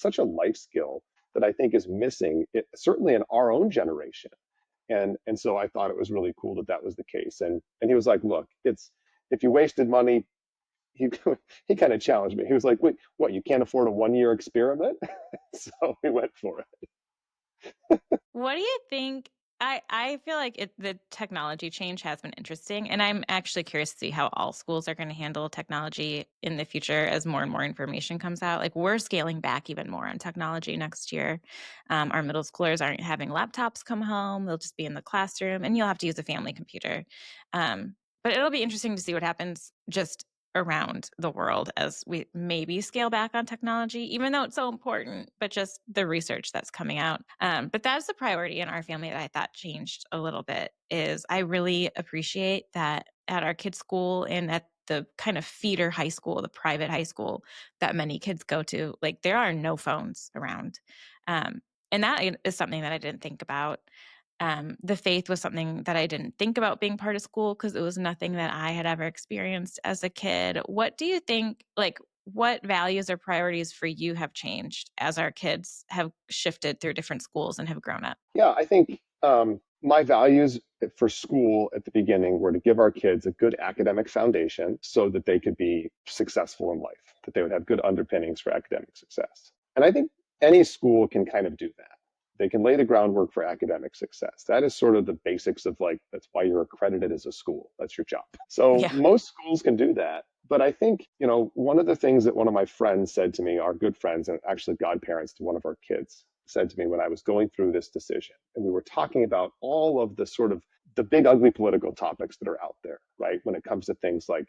such a life skill that I think is missing, certainly in our own generation. And so I thought it was really cool that that was the case. And he was like, look, it's if you wasted money, he he kind of challenged me. He was like, wait, what? You can't afford a 1 year experiment? So we went for it. What do you think? I feel like the technology change has been interesting, and I'm actually curious to see how all schools are going to handle technology in the future as more and more information comes out. Like we're scaling back even more on technology next year. Our middle schoolers aren't having laptops come home; they'll just be in the classroom, and you'll have to use a family computer. But it'll be interesting to see what happens just around the world as we maybe scale back on technology, even though it's so important, but just the research that's coming out. But that's the priority in our family that I thought changed a little bit is I really appreciate that at our kids' school and at the kind of feeder high school, the private high school that many kids go to, like there are no phones around. Um, and that is something that I didn't think about. The faith was something that I didn't think about being part of school because it was nothing that I had ever experienced as a kid. What do you think, like, what values or priorities for you have changed as our kids have shifted through different schools and have grown up? Yeah, I think my values for school at the beginning were to give our kids a good academic foundation so that they could be successful in life, that they would have good underpinnings for academic success. And I think any school can kind of do that. They can lay the groundwork for academic success. That is sort of the basics of like, that's why you're accredited as a school. That's your job. So Yeah. most schools can do that. But I think, one of the things that one of my friends said to me, our good friends and actually godparents to one of our kids, said to me when I was going through this decision. And we were talking about all of the sort of the big ugly political topics that are out there, right? When it comes to things like,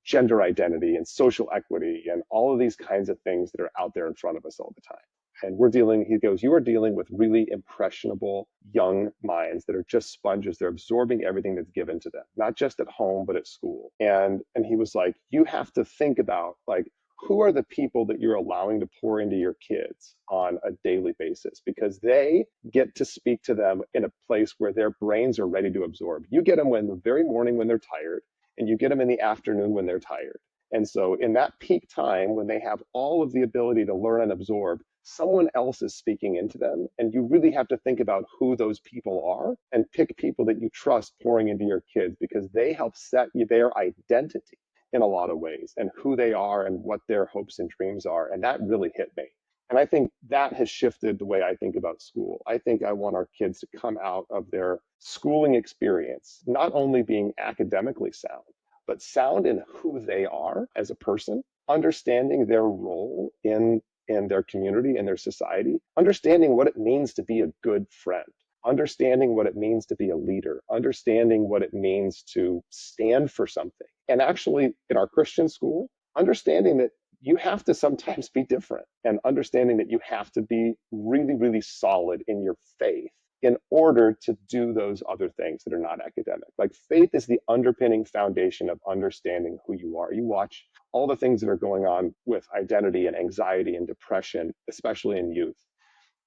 gender identity and social equity and all of these kinds of things that are out there in front of us all the time. And he goes, you are dealing with really impressionable young minds that are just sponges. They're absorbing everything that's given to them, not just at home, but at school. And he was like, you have to think about like, who are the people that you're allowing to pour into your kids on a daily basis because they get to speak to them in a place where their brains are ready to absorb. You get them when the very morning when they're tired, and you get them in the afternoon when they're tired. And so in that peak time when they have all of the ability to learn and absorb, someone else is speaking into them. And you really have to think about who those people are and pick people that you trust pouring into your kids because they help set their identity in a lot of ways and who they are and what their hopes and dreams are. And that really hit me. And I think that has shifted the way I think about school. I think I want our kids to come out of their schooling experience, not only being academically sound, but sound in who they are as a person, understanding their role in their community and their society, understanding what it means to be a good friend, understanding what it means to be a leader, understanding what it means to stand for something. And actually, in our Christian school, understanding that you have to sometimes be different and understanding that you have to be really, really solid in your faith in order to do those other things that are not academic. Like faith is the underpinning foundation of understanding who you are. You watch all the things that are going on with identity and anxiety and depression, especially in youth.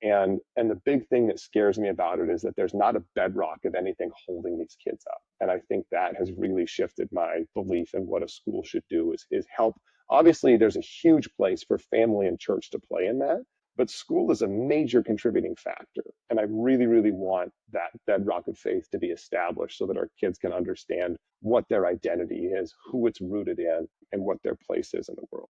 And the big thing that scares me about it is that there's not a bedrock of anything holding these kids up. And I think that has really shifted my belief in what a school should do is help. Obviously, there's a huge place for family and church to play in that, but school is a major contributing factor. And I really, really want that bedrock of faith to be established so that our kids can understand what their identity is, who it's rooted in, and what their place is in the world.